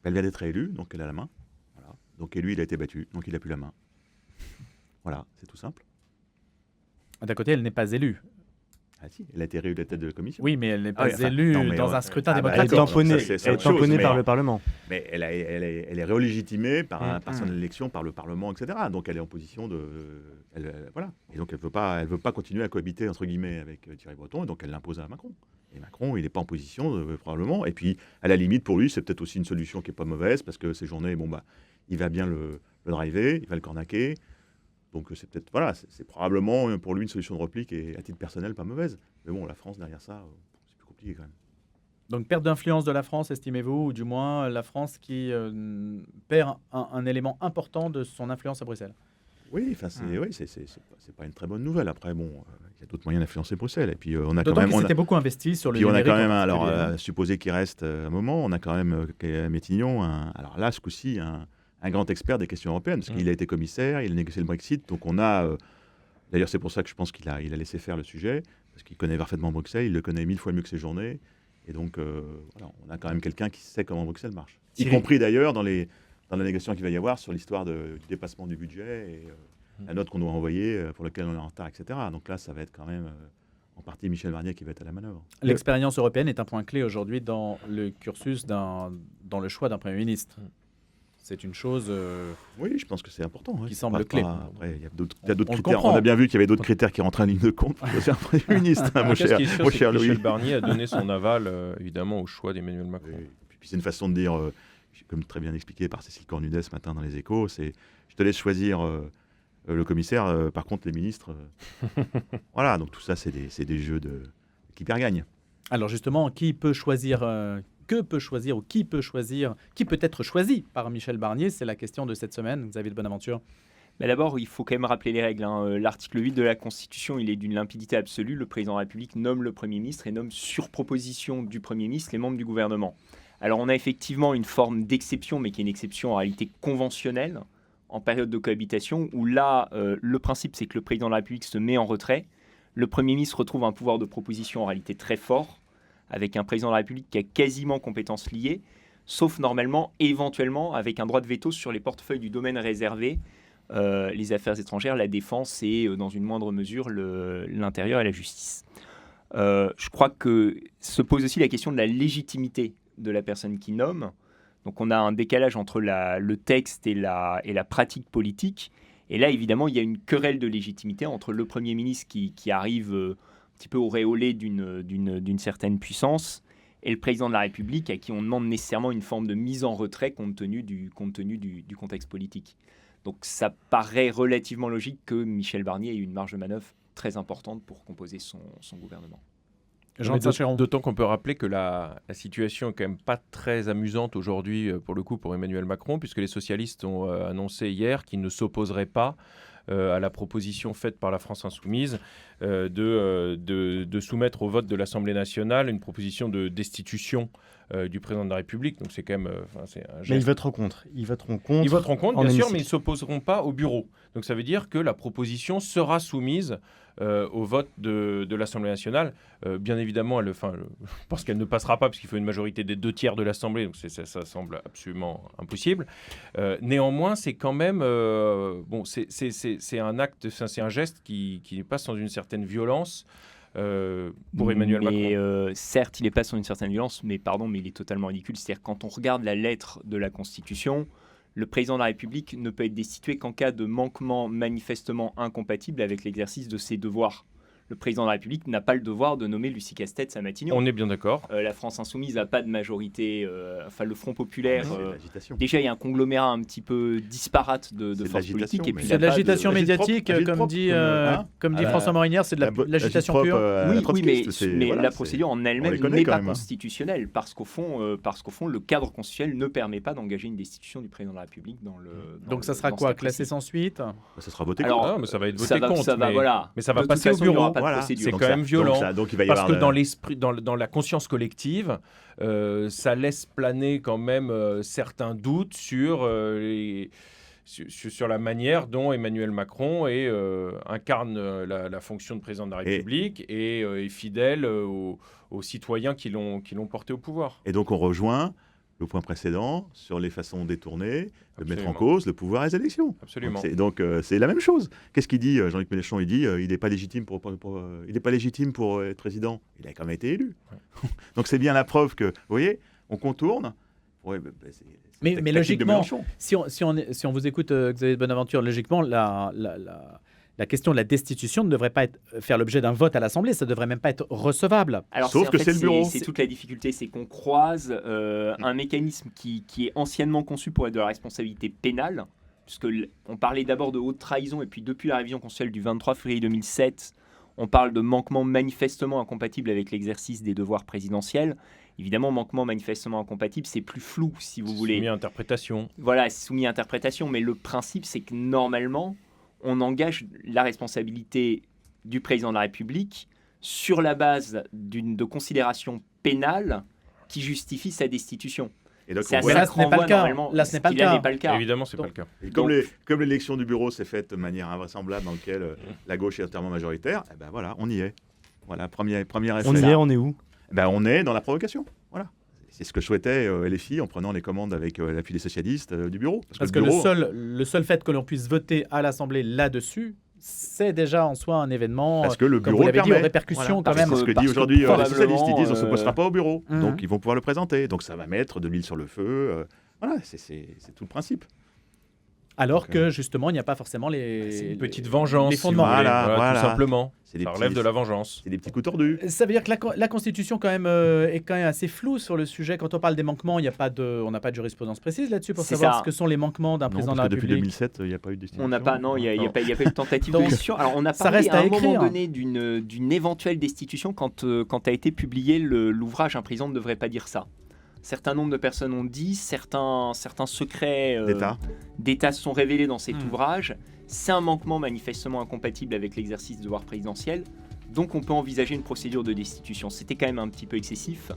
Elle vient d'être élue, donc elle a la main. Voilà. Donc et lui, il a été battu, donc il n'a plus la main. Voilà, c'est tout simple. D'un côté, elle n'est pas élue. Ah si, elle a été réélue à la tête de la commission. Oui, mais elle n'est pas Ah oui, enfin, élue non, mais dans ouais. un scrutin Ah bah, démocratique. d'accord, Elle donc est ça, c'est autre tamponnée chose, par mais- le Parlement. Mais elle est rélégitimée par son élection par le Parlement, etc. Donc elle est en position de... voilà. Et donc elle veut pas continuer à cohabiter, entre guillemets, avec Thierry Breton, et donc elle l'impose à Macron. Et Macron, il n'est pas en position, probablement. Et puis, à la limite, pour lui, c'est peut-être aussi une solution qui n'est pas mauvaise, parce que ces journées, il va bien le driver, il va le cornaquer. Donc c'est peut-être, voilà, c'est probablement pour lui une solution de repli qui est, à titre personnel, pas mauvaise. Mais bon, la France, derrière ça, c'est plus compliqué quand même. Donc, perte d'influence de la France, estimez-vous, ou du moins la France qui perd un élément important de son influence à Bruxelles. Oui, enfin, c'est pas une très bonne nouvelle. Après, bon, il y a d'autres moyens d'influencer Bruxelles. Et puis, on a quand D'autant même... qu'il s'était beaucoup investi sur le Puis on a numérique. quand même, en alors, particulier. supposé qu'il reste un moment, on a quand même à Métignon, alors là, ce coup-ci, un grand expert des questions européennes, parce qu'il a été commissaire, il a négocié le Brexit, donc on a... D'ailleurs, c'est pour ça que je pense qu'il a laissé faire le sujet, parce qu'il connaît parfaitement Bruxelles, il le connaît 1000 fois mieux que ses journées, et donc, voilà, on a quand même quelqu'un qui sait comment Bruxelles marche. Y compris d'ailleurs dans la négociation qu'il va y avoir sur l'histoire du dépassement du budget, et la note qu'on doit envoyer, pour laquelle on est en retard, etc. Donc là, ça va être quand même... en partie Michel Barnier qui va être à la manœuvre. L'expérience européenne est un point clé aujourd'hui dans le cursus, dans le choix d'un Premier ministre. C'est une chose Oui, je pense que c'est important. qui semble clé. Après, il y a d'autres critères. comprend. On a bien vu qu'il y avait d'autres critères qui rentraient en ligne de compte. C'est un Premier ministre, hein, mon Ce qui cher, est sûr, mon c'est cher que Louis. Michel Barnier a donné son aval, évidemment, au choix d'Emmanuel Macron. Et puis c'est une façon de dire, comme très bien expliqué par Cécile Cornudet ce matin dans Les Échos, c'est je te laisse choisir le commissaire, par contre les ministres. Voilà, donc tout ça, c'est des jeux qui perd gagne. Alors justement, qui peut choisir que peut choisir ou qui peut être choisi par Michel Barnier? C'est la question de cette semaine, Xavier de Bonaventure. Mais d'abord, il faut quand même rappeler les règles. L'article 8 de la Constitution, il est d'une limpidité absolue. Le président de la République nomme le Premier ministre et nomme sur proposition du Premier ministre les membres du gouvernement. Alors on a effectivement une forme d'exception, mais qui est une exception en réalité conventionnelle, en période de cohabitation, où là, le principe, c'est que le président de la République se met en retrait. Le Premier ministre retrouve un pouvoir de proposition en réalité très fort, avec un président de la République qui a quasiment compétences liées, sauf normalement, éventuellement, avec un droit de veto sur les portefeuilles du domaine réservé, les affaires étrangères, la défense et, dans une moindre mesure, l'intérieur et la justice. Je crois que se pose aussi la question de la légitimité de la personne qui nomme. Donc on a un décalage entre le texte et la pratique politique. Et là, évidemment, il y a une querelle de légitimité entre le Premier ministre qui arrive un petit peu auréolé d'une certaine puissance et le président de la République à qui on demande nécessairement une forme de mise en retrait compte tenu du contexte politique. Donc ça paraît relativement logique que Michel Barnier ait une marge de manœuvre très importante pour composer son gouvernement. D'autant qu'on peut rappeler que la situation est quand même pas très amusante aujourd'hui pour le coup pour Emmanuel Macron, puisque les socialistes ont annoncé hier qu'ils ne s'opposeraient pas à la proposition faite par la France Insoumise de soumettre au vote de l'Assemblée nationale une proposition de destitution du président de la République. Donc c'est quand même c'est un geste. Mais ils voteront contre. Ils voteront contre, Bien sûr, mais ils ne s'opposeront pas au bureau. Donc ça veut dire que la proposition sera soumise au vote de l'Assemblée nationale. Bien évidemment, je pense qu'elle ne passera pas parce qu'il faut une majorité des 2/3 de l'Assemblée, donc ça semble absolument impossible. Néanmoins, c'est quand même c'est un acte, c'est un geste qui passe dans une certaine violence pour Emmanuel Macron. Certes, il est pas sans une certaine violence, mais il est totalement ridicule. C'est-à-dire quand on regarde la lettre de la Constitution, le président de la République ne peut être destitué qu'en cas de manquement manifestement incompatible avec l'exercice de ses devoirs. Le président de la République n'a pas le devoir de nommer Lucie Castet à Matignon. On est bien d'accord. La France Insoumise n'a pas de majorité. Le Front Populaire, l'agitation. déjà il y a un conglomérat un petit peu disparate de forces politiques. Et puis, c'est de l'agitation médiatique, comme dit François Morinière, c'est de l'agitation pure. Oui, mais la procédure en elle-même n'est pas constitutionnelle, parce qu'au fond, le cadre constitutionnel ne permet pas d'engager une destitution du président de la République dans le. Donc ça sera quoi, classé sans suite ? Ça sera voté contre. Mais ça va être voté contre. Mais ça va de passer au bureau. C'est donc quand même violent, donc il va y parce avoir que dans l'esprit, dans la conscience collective, ça laisse planer quand même certains doutes sur la manière dont Emmanuel Macron incarne la fonction de président de la République et est fidèle aux citoyens qui l'ont porté au pouvoir. Et donc on rejoint le point précédent sur les façons détournées de mettre en cause le pouvoir et les élections. Absolument. Donc c'est la même chose. Qu'est-ce qu'il dit, Jean-Luc Mélenchon ? Il dit il n'est pas légitime pour être président. Il a quand même été élu. Ouais. Donc c'est bien la preuve que, vous voyez, on contourne. Ouais, mais logiquement, si on vous écoute, Xavier de Bonaventure, logiquement, la question de la destitution ne devrait pas faire l'objet d'un vote à l'Assemblée, ça ne devrait même pas être recevable. Alors, sauf que c'est le bureau. C'est toute la difficulté, c'est qu'on croise un mécanisme qui est anciennement conçu pour être de la responsabilité pénale, puisque on parlait d'abord de haute trahison, et puis depuis la révision constitutionnelle du 23 février 2007, on parle de manquement manifestement incompatible avec l'exercice des devoirs présidentiels. Évidemment, manquement manifestement incompatible, c'est plus flou, si vous voulez. Soumis à interprétation. Voilà, c'est soumis à interprétation, mais le principe, c'est que normalement, on engage la responsabilité du président de la République sur la base de considérations pénales qui justifient sa destitution. Et donc, là, ce n'est pas le cas. Là, ce n'est pas le cas. Évidemment, c'est pas le cas. Et comme l'élection du bureau s'est faite de manière invraisemblable dans laquelle la gauche est entièrement majoritaire, eh ben voilà, on y est. Voilà, première effet. On y est, on est où ? On est dans la provocation. Voilà. C'est ce que souhaitait LFI en prenant les commandes avec l'appui des socialistes du bureau. Parce que le seul fait que l'on puisse voter à l'Assemblée là-dessus, c'est déjà en soi un événement. Parce que le bureau comme vous l'avez dit, aux permet. répercussions Voilà, quand même. c'est ce que dit aujourd'hui les socialistes. Ils disent on ne s'opposera pas au bureau. Mhm. Donc ils vont pouvoir le présenter. Donc ça va mettre de l'huile sur le feu. Voilà, c'est tout le principe. Alors que justement, il n'y a pas forcément c'est une petite vengeance. les fondements. Voilà. Tout simplement. C'est des Ça petits- relève de la vengeance. C'est des petits coups tordus. Ça veut dire que la Constitution quand même est quand même assez floue sur le sujet. Quand on parle des manquements, on n'a pas de jurisprudence précise là-dessus pour C'est savoir ça. ce que sont les manquements d'un Non, président de parce la que depuis République. 2007, il n'y a pas eu de destitution. On n'a pas, non, il n'y a pas eu de tentative de Donc, destitution. Alors, on a ça parlé reste à à un moment écrire. donné d'une éventuelle destitution quand a été publié l'ouvrage « Un président ne devrait pas dire ça ». Certain nombre de personnes ont dit, certains secrets d'État se sont révélés dans cet ouvrage. C'est un manquement manifestement incompatible avec l'exercice du devoir présidentiel. Donc on peut envisager une procédure de destitution. C'était quand même un petit peu excessif.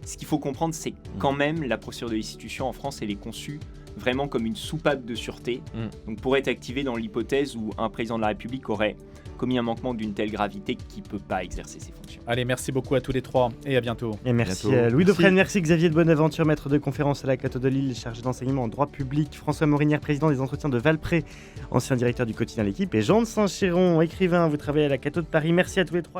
Ce qu'il faut comprendre, c'est que quand même la procédure de destitution en France, elle est conçue vraiment comme une soupape de sûreté. Donc pour être activée dans l'hypothèse où un président de la République aurait commis un manquement d'une telle gravité qu'il ne peut pas exercer ses fonctions. Allez, merci beaucoup à tous les trois et à bientôt. Et merci Bientôt. à Louis Merci. Dauphren, merci Xavier de Bonaventure, maître de conférence à la Cato de Lille, chargé d'enseignement en droit public, François Morinière, président des entretiens de Valpré, ancien directeur du quotidien L'Équipe, et Jean de Saint-Chéron, écrivain, vous travaillez à la Cato de Paris. Merci à tous les trois.